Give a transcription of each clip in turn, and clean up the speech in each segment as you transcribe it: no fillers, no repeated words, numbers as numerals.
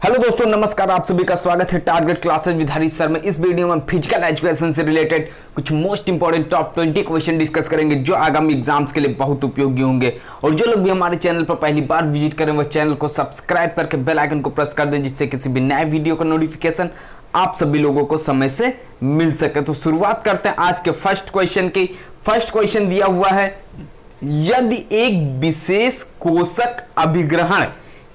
Hello दोस्तों, नमस्कार। आप सभी का स्वागत है target classes with Harish sir में। इस वीडियो में फिजिकल एजुकेशन से रिलेटेड कुछ most important top 20 question discuss करेंगे जो आगामी एग्जाम्स के लिए बहुत उपयोगी होंगे। और जो लोग भी हमारे चैनल पर पहली बार विजिट करें वह चैनल को सब्सक्राइब करके बेल आइकन को प्रेस कर दें, जिससे किसी भी नए वीडियो का नोटिफिकेशन आप सभी लोगों को समय से मिल सके। तो शुरुआत करते हैं आज के फर्स्ट क्वेश्चन की। फर्स्ट क्वेश्चन दिया हुआ है, यदि एक विशेष कोशक अभिग्रहण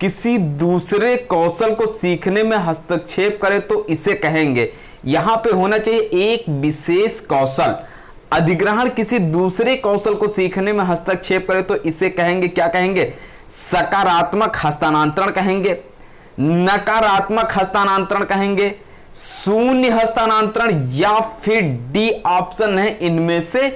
किसी दूसरे कौशल को सीखने में हस्तक्षेप करे तो इसे कहेंगे। यहां पे होना चाहिए एक विशेष कौशल अधिग्रहण किसी दूसरे कौशल को सीखने में हस्तक्षेप करे तो इसे कहेंगे, क्या कहेंगे? सकारात्मक हस्तांतरण कहेंगे, नकारात्मक हस्तांतरण कहेंगे, शून्य हस्तांतरण, या फिर डी ऑप्शन है इनमें से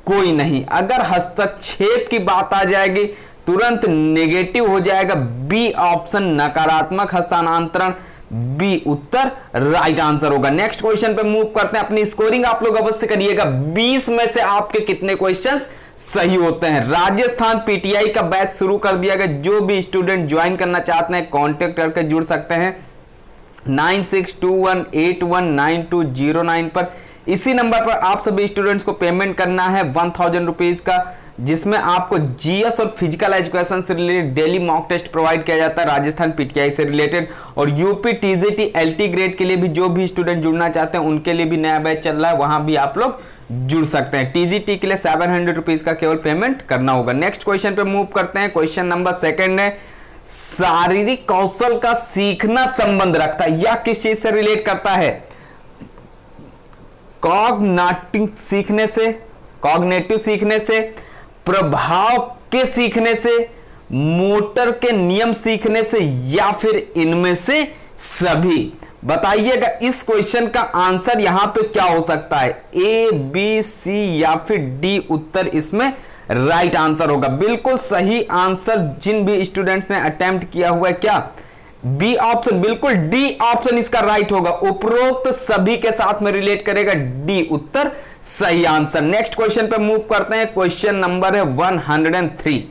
कोई नहीं। अगर हस्तक्षेप की बात आ जाएगी तुरंत नेगेटिव हो जाएगा, बी ऑप्शन नकारात्मक हस्तांतरण, बी उत्तर राइट आंसर होगा। नेक्स्ट क्वेश्चन पे मूव करते हैं। अपनी स्कोरिंग आप लोग अवश्य करिएगा, 20 में से आपके कितने क्वेश्चंस सही होते हैं। राजस्थान पीटीआई का बैच शुरू कर दिया गया। जो भी स्टूडेंट ज्वाइन करना चाहते हैं कांटेक्ट करके जुड़ सकते हैं 9621819209 पर। इसी नंबर पर आप सभी स्टूडेंट्स को पेमेंट करना है 1000 रुपीज का, जिसमें आपको जीएस और फिजिकल एजुकेशन से related daily mock test provide किया जाता है राजस्थान पीटीआई से रिलेटेड। और यूपी टीजीटी एलटी ग्रेड के लिए भी जो भी स्टूडेंट जुड़ना चाहते हैं उनके लिए भी नया बैच चल रहा है, वहां भी आप लोग जुड़ सकते हैं। टीजीटी के लिए 700 रुपीज का केवल पेमेंट करना होगा। नेक्स्ट क्वेश्चन पे मूव करते हैं। क्वेश्चन नंबर 2 है, शारीरिक कौशल का सीखना संबंध रखता है या किस चीज से रिलेट करता है? कॉग्निटिव सीखने से, प्रभाव के सीखने से, मोटर के नियम सीखने से, या फिर इनमें से सभी। बताइएगा इस क्वेश्चन का आंसर यहां पे क्या हो सकता है? ए, बी, सी या फिर डी उत्तर इसमें राइट आंसर होगा। बिल्कुल सही आंसर जिन भी स्टूडेंट्स ने अटेम्प्ट किया हुआ है, क्या बी ऑप्शन? बिल्कुल डी ऑप्शन इसका राइट होगा। उपरोक्त सभी के साथ में रिलेट करेगा, डी उत्तर सही आंसर। नेक्स्ट क्वेश्चन पे मूव करते हैं। क्वेश्चन नंबर है 103,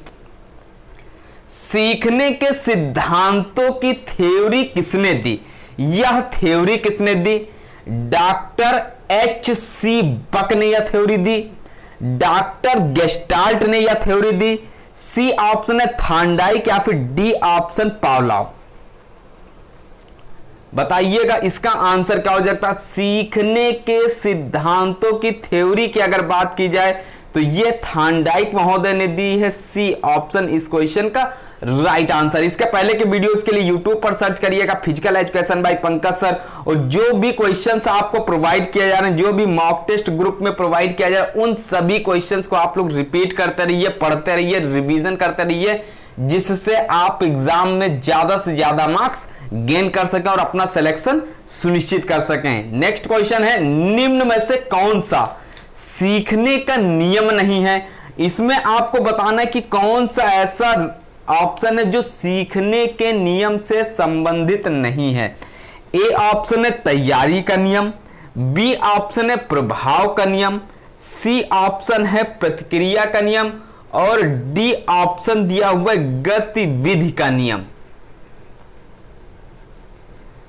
सीखने के सिद्धांतों की थ्योरी किसने दी? यह थ्योरी किसने दी? डॉक्टर एच.सी. बक ने यह थ्योरी दी, डॉक्टर गेस्टाल्ट ने यह थ्योरी दी, सी ऑप्शन है थॉर्नडाइक, या फिर डी ऑप्शन पावलोव। बताइएगा इसका आंसर क्या हो सकता है? सीखने के सिद्धांतों की थ्योरी की अगर बात की जाए तो यह थॉर्नडाइक महोदय ने दी है, सी ऑप्शन इस क्वेश्चन का राइट आंसर। इसके पहले के वीडियोस के लिए यूट्यूब पर सर्च करिएगा physical education by Pankaj sir, और जो भी क्वेश्चंस आपको प्रोवाइड किया जा रहे हैं, जो भी मॉक टेस्ट ग्रुप में प्रोवाइड किया जा रहा है, उन सभी क्वेश्चंस को आप लोग रिपीट करते रहिए, पढ़ते रहिए, रिवीजन करते रहिए, जिससे आप एग्जाम में ज्यादा से ज्यादा मार्क्स गेन कर सकें और अपना सिलेक्शन सुनिश्चित कर सकें। नेक्स्ट क्वेश्चन है, निम्न में से कौन सा सीखने का नियम नहीं है? इसमें आपको बताना है कि कौन सा ऐसा ऑप्शन है जो सीखने के नियम से संबंधित नहीं है। ए ऑप्शन है तैयारी का नियम, बी ऑप्शन है प्रभाव का नियम, सी ऑप्शन है प्रतिक्रिया का नियम, और डी ऑप्शन दिया हुआ है गतिविधि का नियम।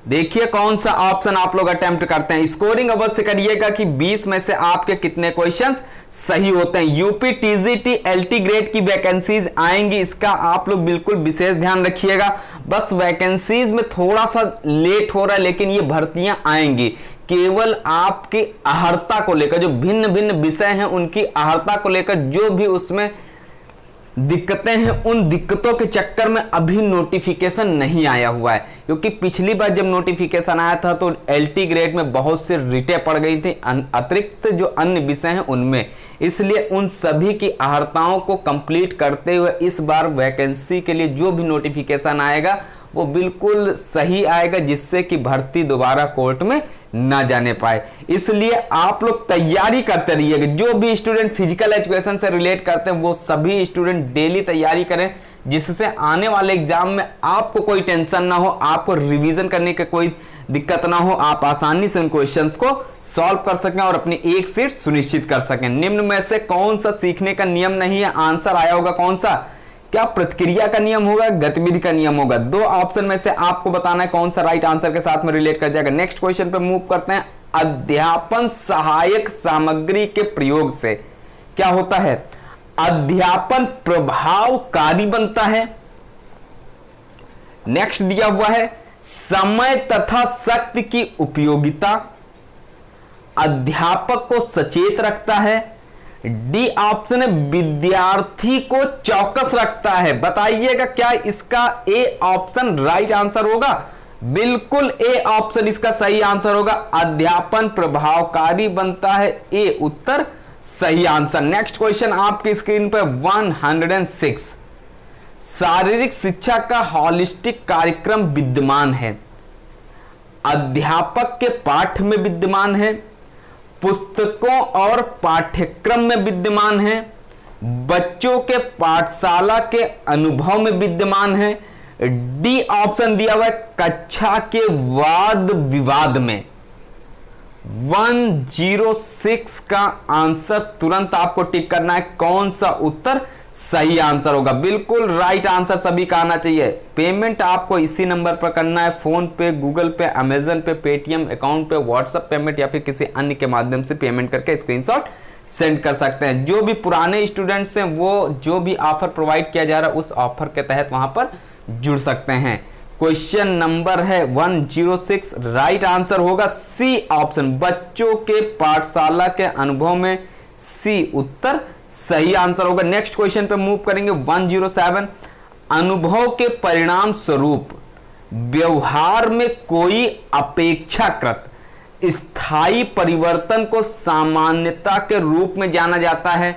देखिए कौन सा ऑप्शन आप लोग अटेम्प्ट करते हैं। स्कोरिंग अवश्य करिएगा कि 20 में से आपके कितने क्वेश्चंस सही होते हैं। यूपी टीजीटी एलटी ग्रेड की वैकेंसीज आएंगी, इसका आप लोग बिल्कुल विशेष ध्यान रखिएगा। बस वैकेंसीज में थोड़ा सा लेट हो रहा है, लेकिन ये भर्तियां आएंगी। केवल आपकी अहर्ता को लेकर, जो भिन्न भिन्न विषय हैं उनकी अहर्ता को लेकर जो भी उसमें दिक्कतें हैं, उन दिक्कतों के चक्कर में अभी नोटिफिकेशन नहीं आया हुआ है। क्योंकि पिछली बार जब नोटिफिकेशन आया था तो एलटी ग्रेड में बहुत से रिटें पड़ गई थी अतिरिक्त जो अन्य विषय हैं उनमें, इसलिए उन सभी की अहर्ताओं को कंप्लीट करते हुए इस बार वैकेंसी के लिए जो भी नोटिफिकेशन आएगा वो बिल्कुल सही आएगा, जिससे कि भर्ती दोबारा कोर्ट में ना जाने पाए। इसलिए आप लोग तैयारी करते रहिएगा। जो भी स्टूडेंट फिजिकल एजुकेशन से रिलेट करते हैं वो सभी स्टूडेंट डेली तैयारी करें, जिससे आने वाले एग्जाम में आपको कोई टेंशन ना हो, आपको रिवीजन करने की कोई दिक्कत ना हो, आप आसानी से उन क्वेश्चंस को सॉल्व कर सकें और अपनी एक सीट सुनिश्चित कर सकें। निम्न में से कौन सा सीखने का नियम नहीं है? आंसर आया होगा कौन सा? क्या प्रतिक्रिया का नियम होगा, गतिविधि का नियम होगा? दो ऑप्शन में से आपको बताना है कौन सा राइट आंसर के साथ में रिलेट कर जाएगा। नेक्स्ट क्वेश्चन पे मूव करते हैं। अध्यापन सहायक सामग्री के प्रयोग से क्या होता है? अध्यापन प्रभावकारी बनता है। नेक्स्ट दिया हुआ है समय तथा शक्ति की उपयोगिता, अध्यापक को सचेत रखता है। डी ऑप्शन है विद्यार्थी को चौकस रखता है। बताइएगा क्या इसका ए ऑप्शन राइट आंसर होगा? बिल्कुल ए ऑप्शन इसका सही आंसर होगा। अध्यापन प्रभावकारी बनता है, ए उत्तर सही आंसर। नेक्स्ट क्वेश्चन आपकी स्क्रीन पर 106। शारीरिक शिक्षा का हॉलिस्टिक कार्यक्रम विद्यमान है, अध्यापक के पाठ में विद्यमान है, पुस्तकों और पाठ्यक्रम में विद्यमान है, बच्चों के पाठशाला के अनुभव में विद्यमान है। डी ऑप्शन दिया हुआ है कक्षा के वाद विवाद में। 106 का आंसर तुरंत आपको टिक करना है, कौन सा उत्तर सही आंसर होगा। बिल्कुल राइट आंसर सभी का आना चाहिए। पेमेंट आपको इसी नंबर पर करना है, फोन पे, गूगल पे, अमेजन पे, पेटीएम अकाउंट पे, व्हाट्सएप पेमेंट या फिर किसी अन्य के माध्यम से पेमेंट करके स्क्रीनशॉट सेंड कर सकते हैं। जो भी पुराने स्टूडेंट्स हैं वो जो भी ऑफर प्रोवाइड किया जा रहा है उस ऑफर के तहत वहां पर जुड़ सकते हैं। क्वेश्चन नंबर है 106, राइट आंसर होगा सी ऑप्शन, बच्चों के पाठशाला के अनुभव में सी उत्तर सही आंसर होगा। नेक्स्ट क्वेश्चन पे मूव करेंगे 107। अनुभव के परिणाम स्वरूप व्यवहार में कोई अपेक्षाकृत स्थायी परिवर्तन को सामान्यता के रूप में जाना जाता है,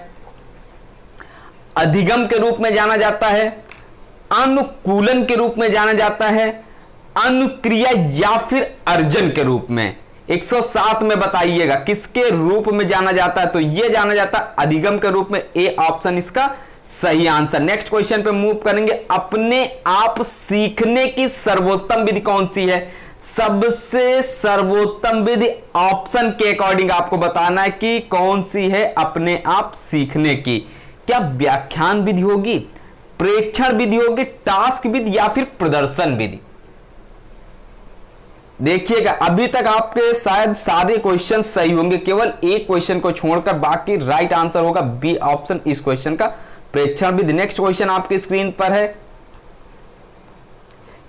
अधिगम के रूप में जाना जाता है, अनुकूलन के रूप में जाना जाता है, अनुक्रिया या फिर अर्जन के रूप में। 107 में बताइएगा किसके रूप में जाना जाता है? तो यह जाना जाता है अधिगम के रूप में, ए ऑप्शन इसका सही आंसर। नेक्स्ट क्वेश्चन पे मूव करेंगे। अपने आप सीखने की सर्वोत्तम विधि कौन सी है? सबसे सर्वोत्तम विधि ऑप्शन के अकॉर्डिंग आपको बताना है कि कौन सी है अपने आप सीखने की। क्या व्याख्यान विधि होगी, प्रेक्षण विधि होगी, टास्क विधि या फिर प्रदर्शन विधि? देखिएगा अभी तक आपके शायद सारे क्वेश्चन सही होंगे, केवल एक क्वेश्चन को छोड़कर बाकी राइट आंसर होगा बी ऑप्शन इस क्वेश्चन का, प्रेक्षण विधि। नेक्स्ट क्वेश्चन आपकी स्क्रीन पर है।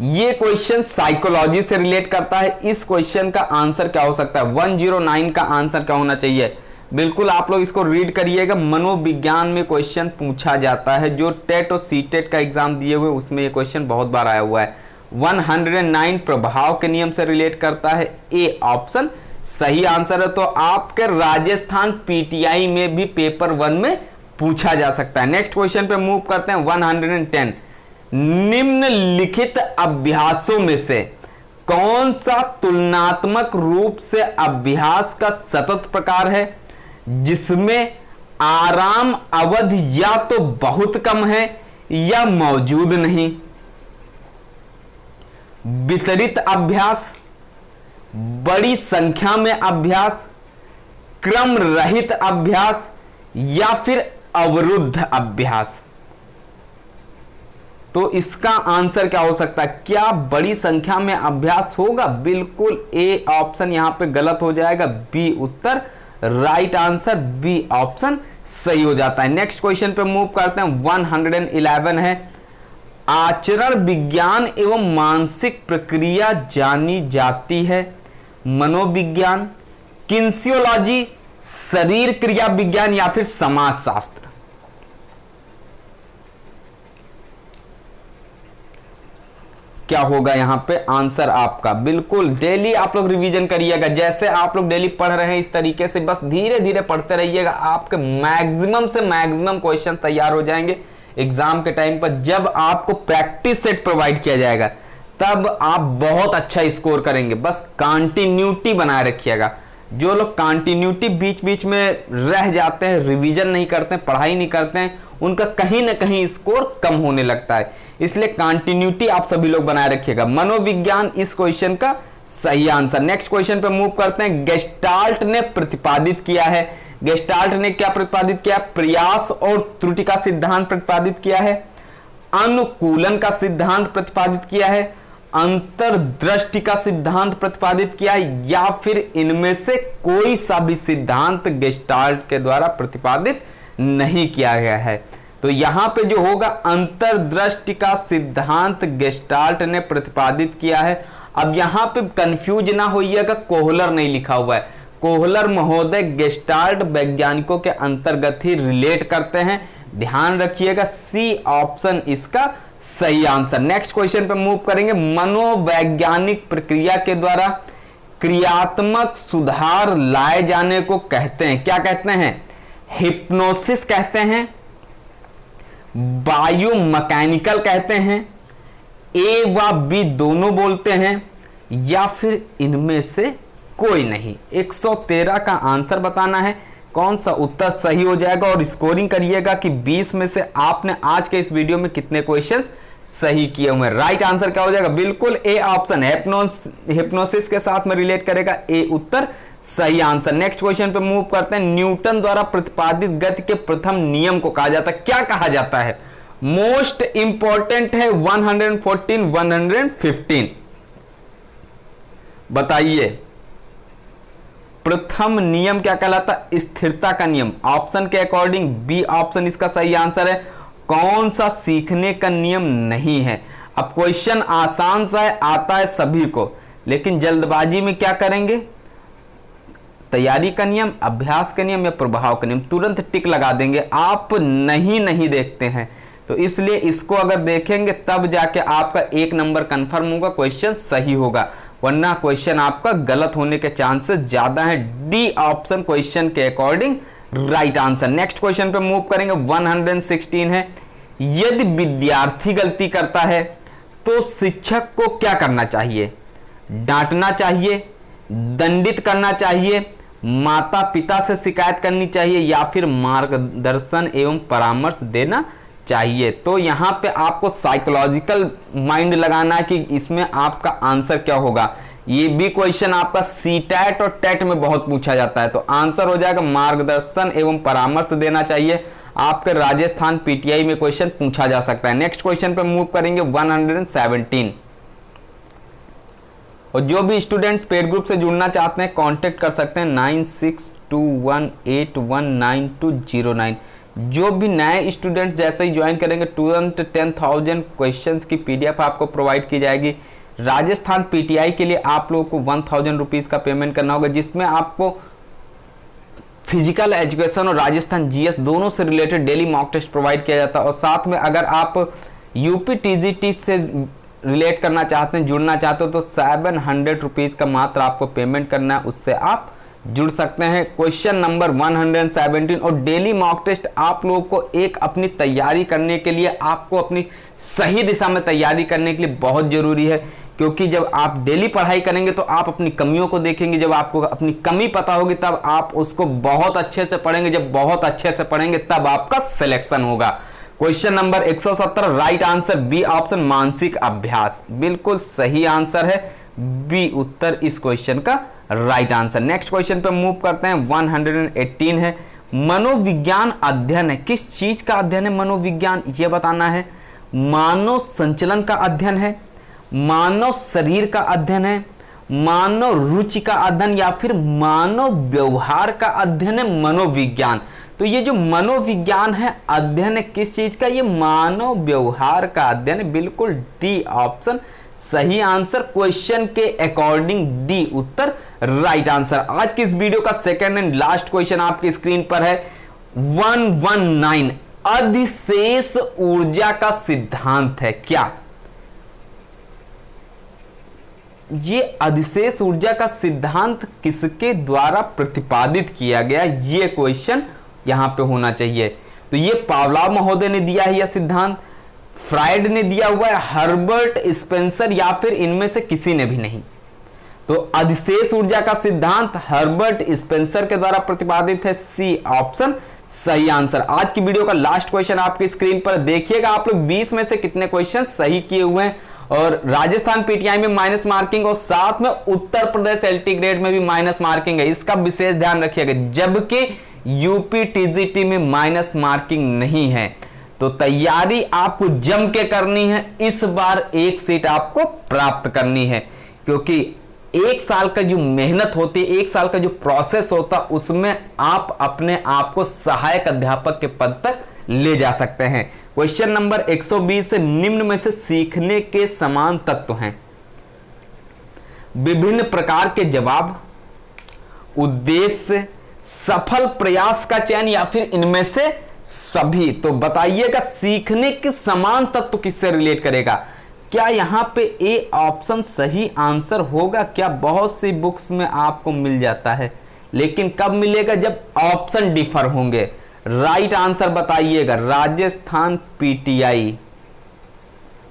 ये क्वेश्चन साइकोलॉजी से रिलेट करता है। इस क्वेश्चन का आंसर क्या हो सकता है? 109 का आंसर क्या होना चाहिए? बिल्कुल आप लोग इसको रीड करिएगा। मनोविज्ञान में क्वेश्चन पूछा जाता है, जो टेट और सीटेट का एग्जाम दिए हुए उसमें ये क्वेश्चन बहुत बार आया हुआ है। 109 प्रभाव के नियम से रिलेट करता है, ए ऑप्शन सही आंसर है। तो आपके राजस्थान पीटीआई में भी पेपर 1 में पूछा जा सकता है। नेक्स्ट क्वेश्चन पे मूव करते हैं 110। निम्नलिखित अभ्यासों में से कौन सा तुलनात्मक रूप से अभ्यास का सतत प्रकार है जिसमें आराम अवधि या तो बहुत कम है या मौजूद नहीं? वितरित अभ्यास, बड़ी संख्या में अभ्यास, क्रम रहित अभ्यास या फिर अवरुद्ध अभ्यास? तो इसका आंसर क्या हो सकता है? क्या बड़ी संख्या में अभ्यास होगा? बिल्कुल ए ऑप्शन यहां पे गलत हो जाएगा, बी उत्तर राइट आंसर, बी ऑप्शन सही हो जाता है। नेक्स्ट क्वेश्चन पे मूव करते हैं 111 है। आचरण विज्ञान एवं मानसिक प्रक्रिया जानी जाती है, मनोविज्ञान, किन्सियोलॉजी, शरीर क्रिया विज्ञान या फिर समाजशास्त्र? क्या होगा यहां पे आंसर आपका? बिल्कुल डेली आप लोग रिवीजन करिएगा, जैसे आप लोग डेली पढ़ रहे हैं इस तरीके से बस धीरे धीरे पढ़ते रहिएगा। आपके मैक्सिमम से मैक्सिमम क्वेश्चन तैयार हो जाएंगे एग्जाम के टाइम पर। जब आपको प्रैक्टिस सेट प्रोवाइड किया जाएगा तब आप बहुत अच्छा स्कोर करेंगे। बस कंटिन्यूटी बनाए रखिएगा। जो लोग कंटिन्यूटी बीच बीच में रह जाते हैं, रिवीजन नहीं करते हैं, पढ़ाई नहीं करते हैं, उनका कहीं ना कहीं स्कोर कम होने लगता है। इसलिए कंटिन्यूटी आप सभी लोग बनाए रखिएगा। मनोविज्ञान इस क्वेश्चन का सही आंसर। नेक्स्ट क्वेश्चन पे मूव करते हैं। गेस्टाल्ट ने प्रतिपादित किया है, गेस्टाल्ट ने क्या प्रतिपादित किया? प्रयास और त्रुटि का सिद्धांत प्रतिपादित किया है, अनुकूलन का सिद्धांत प्रतिपादित किया है, अंतर्दृष्टि का सिद्धांत प्रतिपादित किया है, या फिर इनमें से कोई सा भी सिद्धांत गेस्टाल्ट के द्वारा प्रतिपादित नहीं किया गया है। तो यहां पे जो होगा अंतर्दृष्टि का सिद्धांत गेस्टाल्ट ने प्रतिपादित किया है। अब यहां पे कंफ्यूज ना होइएगा, कोहलर नहीं लिखा हुआ है। कोहलर महोदय गेस्टाल्ट वैज्ञानिकों के अंतर्गत ही रिलेट करते हैं, ध्यान रखिएगा। सी ऑप्शन इसका सही आंसर। नेक्स्ट क्वेश्चन पे मूव करेंगे। मनोवैज्ञानिक प्रक्रिया के द्वारा क्रियात्मक सुधार लाए जाने को कहते हैं, क्या कहते हैं? हिप्नोसिस कहते हैं, बायोमैकेनिकल कहते हैं, ए व बी दोनों बोलते हैं, या फिर इनमें से कोई नहीं। 113 का आंसर बताना है, कौन सा उत्तर सही हो जाएगा, और स्कोरिंग करिएगा कि 20 में से आपने आज के इस वीडियो में कितने क्वेश्चन सही किए हुए हैं। राइट आंसर क्या हो जाएगा? बिल्कुल ए ऑप्शन, हिप्नोसिस के साथ में रिलेट करेगा, ए उत्तर सही आंसर। नेक्स्ट क्वेश्चन पे मूव करते हैं। न्यूटन द्वारा प्रतिपादित गति के प्रथम नियम को कहा जाता है, क्या कहा जाता है? मोस्ट इंपॉर्टेंट है 114, 115, बताइए प्रथम नियम क्या कहलाता? स्थिरता का नियम। ऑप्शन के अकॉर्डिंग बी ऑप्शन इसका सही आंसर है। कौन सा सीखने का नियम नहीं है? अब क्वेश्चन आसान सा है, आता है सभी को, लेकिन जल्दबाजी में क्या करेंगे? तैयारी का नियम, अभ्यास का नियम या प्रभाव का नियम, तुरंत टिक लगा देंगे। आप नहीं देखते हैं, तो इसलिए इसको अगर देखेंगे तब जाके आपका 1 नंबर कंफर्म होगा, क्वेश्चन सही होगा, वरना क्वेश्चन आपका गलत होने के चांसेस ज्यादा है। डी ऑप्शन क्वेश्चन के according right answer. Next question पे मूव करेंगे। 116 है। यदि विद्यार्थी गलती करता है तो शिक्षक को क्या करना चाहिए? डांटना चाहिए, दंडित करना चाहिए, माता पिता से शिकायत करनी चाहिए, या फिर मार्गदर्शन एवं परामर्श देना चाहिए? तो यहां पे आपको साइकोलॉजिकल माइंड लगाना है कि इसमें आपका आंसर क्या होगा। ये भी क्वेश्चन आपका सीटैट और टेट में बहुत पूछा जाता है, तो आंसर हो जाएगा मार्गदर्शन एवं परामर्श देना चाहिए। आपके राजस्थान पीटीआई में क्वेश्चन पूछा जा सकता है। नेक्स्ट क्वेश्चन पे मूव करेंगे। 117, और जो भी स्टूडेंट्स पेड ग्रुप से जुड़ना चाहते हैं कांटेक्ट कर सकते हैं 9621819209। जो भी नए स्टूडेंट्स जैसे ही ज्वाइन करेंगे तुरंत 10,000 क्वेश्चंस की पीडीएफ आपको प्रोवाइड की जाएगी। राजस्थान पीटीआई के लिए आप लोगों को 1000 रुपीज़ का पेमेंट करना होगा, जिसमें आपको फिजिकल एजुकेशन और राजस्थान जीएस दोनों से related daily mock test provide किया जाता है। और साथ में अगर आप यूपी टीजीटी से रिलेट करना चाहते हैं, जुड़ना चाहते हो, तो 700 रुपीज़ का मात्र आपको पेमेंट करना है, उससे आप जुड़ सकते हैं। क्वेश्चन नंबर 117 और डेली मॉक टेस्ट आप लोगों को एक अपनी तैयारी करने के लिए, आपको अपनी सही दिशा में तैयारी करने के लिए बहुत जरूरी है, क्योंकि जब आप डेली पढ़ाई करेंगे तो आप अपनी कमियों को देखेंगे। जब आपको अपनी कमी पता होगी तब आप उसको बहुत अच्छे से पढ़ेंगे, जब बहुत अच्छे से पढ़ेंगे तब आपका सिलेक्शन होगा। Question number 117 right answer B option मानसिक अभ्यास, बिल्कुल सही आंसर है, बी उत्तर इस क्वेश्चन का राइट आंसर। नेक्स्ट क्वेश्चन पे मूव करते हैं। 118 है। मनोविज्ञान अध्ययन है, किस चीज का अध्ययन है? मनोविज्ञान ये बताना है। मानव संचलन का अध्ययन है, मानव शरीर का अध्ययन है, मानव रुचि का अध्ययन, या फिर मानव व्यवहार का अध्ययन है मनोविज्ञान। तो ये जो मनोविज्ञान है अध्ययन है किस चीज का? ये मानव व्यवहार का अध्ययन है, बिल्कुल डी ऑप्शन सही आंसर। क्वेश्चन के अकॉर्डिंग डी उत्तर राइट आंसर। आज की इस वीडियो का सेकंड एंड लास्ट क्वेश्चन आपकी स्क्रीन पर है। 119 अधिशेष ऊर्जा का सिद्धांत है क्या? ये अधिशेष ऊर्जा का सिद्धांत किसके द्वारा प्रतिपादित किया गया, ये क्वेश्चन यहां पे होना चाहिए। तो ये पावलोव महोदय ने दिया है यह सिद्धांत, फ्राइड ने दिया हुआ है, हर्बर्ट स्पेंसर, या फिर इनमें से किसी ने भी नहीं। तो अधिशेष ऊर्जा का सिद्धांत हर्बर्ट स्पेंसर के द्वारा प्रतिपादित है, सी ऑप्शन सही आंसर। आज की वीडियो का लास्ट क्वेश्चन आपकी स्क्रीन पर देखिएगा, आप लोग 20 में से कितने क्वेश्चन सही किए हुए हैं, और राजस्थान पीटीआई में माइनस मार्किंग और साथ में उत्तर प्रदेश एलटी ग्रेड में भी माइनस मार्किंग है, इसका विशेष ध्यान रखिएगा, जबकि यूपी टीजीटी में माइनस मार्किंग नहीं है। तो तैयारी आपको जम के करनी है, इस बार एक सीट आपको प्राप्त करनी है, क्योंकि एक साल का जो मेहनत होती है, एक साल का जो प्रोसेस होता है, उसमें आप अपने आप को सहायक अध्यापक के पद तक ले जा सकते हैं। क्वेश्चन नंबर 120 से निम्न में से सीखने के समान तत्व हैं। विभिन्न प्रकार के जवाब, उद्देश्य, सफल प्रयास का चयन या फिर इनमें से सभी। तो बताइएगा सीखने के समान तत्व किससे रिलेट करेगा? क्या यहां पे ए ऑप्शन सही आंसर होगा? क्या बहुत सी बुक्स में आपको मिल जाता है, लेकिन कब मिलेगा? जब ऑप्शन डिफर होंगे। राइट आंसर बताइएगा, राजस्थान पीटीआई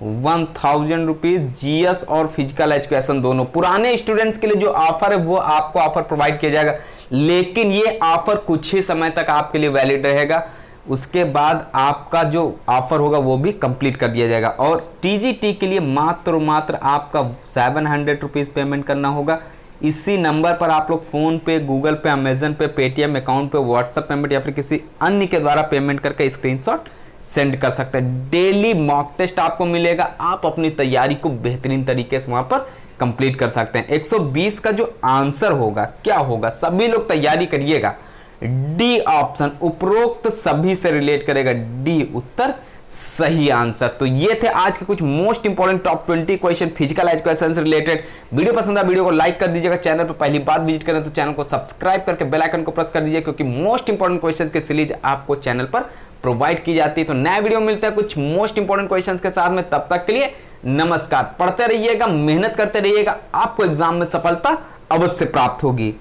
1000 रुपीज, जीएस और फिजिकल एजुकेशन दोनों। पुराने स्टूडेंट्स के लिए जो ऑफर है वो आपको ऑफर प्रोवाइड किया जाएगा, लेकिन ये ऑफर कुछ ही समय तक आपके लिए वैलिड रहेगा, उसके बाद आपका जो ऑफर होगा वो भी कंप्लीट कर दिया जाएगा। और टीजीटी के लिए मात्र आपका 700 रुपीज पेमेंट करना होगा। इसी नंबर पर आप लोग फोन पे, गूगल पे, अमेजन पे, पेटीएम अकाउंट पे, व्हाट्सएप पेमेंट या फिर किसी अन्य के द्वारा पेमेंट करके स्क्रीनशॉट सेंड कर सकते हैं। डेली मॉक टेस्ट आपको मिलेगा, आप अपनी तैयारी को बेहतरीन तरीके से वहां पर कंप्लीट कर सकते हैं। 120 का जो आंसर होगा क्या होगा? सभी लोग तैयारी करिएगा। डी ऑप्शन, उपरोक्त सभी से रिलेट करेगा, डी उत्तर सही आंसर। तो ये थे आज के कुछ most important top 20 question physical education से रिलेटेड। वीडियो पसंद है वीडियो को लाइक कर दीजिएगा। चैनल पर पहली बार विजिट करें तो चैनल को सब्सक्राइब करके बेल आइकन को प्रेस कर दीजिए, क्योंकि मोस्ट इंपोर्टेंट क्वेश्चन की सीरीज आपको चैनल पर प्रोवाइड की जाती है। तो नया वीडियो मिलता है कुछ मोस्ट इंपोर्टेंट क्वेश्चंस के साथ में, तब तक के लिए नमस्कार। पढ़ते रहिएगा, मेहनत करते रहिएगा, आपको एग्जाम में सफलता अवश्य प्राप्त होगी।